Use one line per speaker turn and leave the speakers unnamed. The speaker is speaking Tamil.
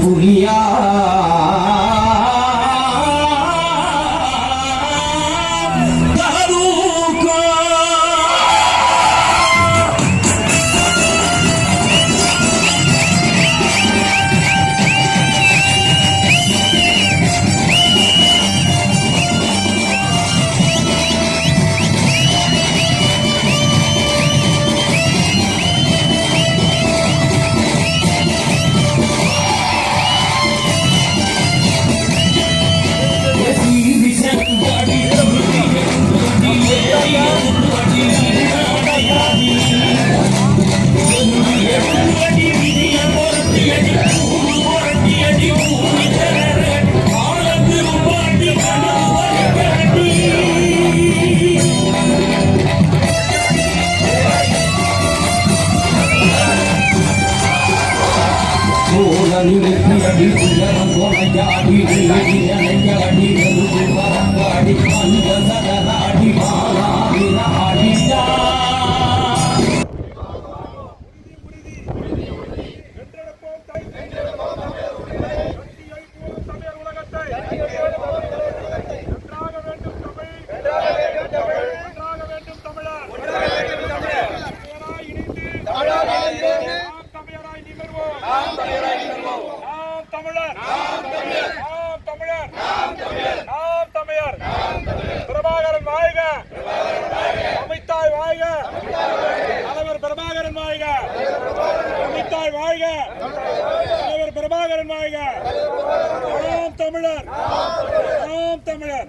புலியா அடி உயரம் கொலையாடி அணையாடி வரங்காடி அந்த சதராடி மாலாடி நாடியா பிரபாகரன் வாழ்க, அமித்தாய் வாழ்க, தலைவர் பிரபாகரன் வாழ்க, அமித்தாய் வாழ்க, தலைவர் பிரபாகரன் வாழ்க. நாம் தமிழர், நாம் தமிழர்.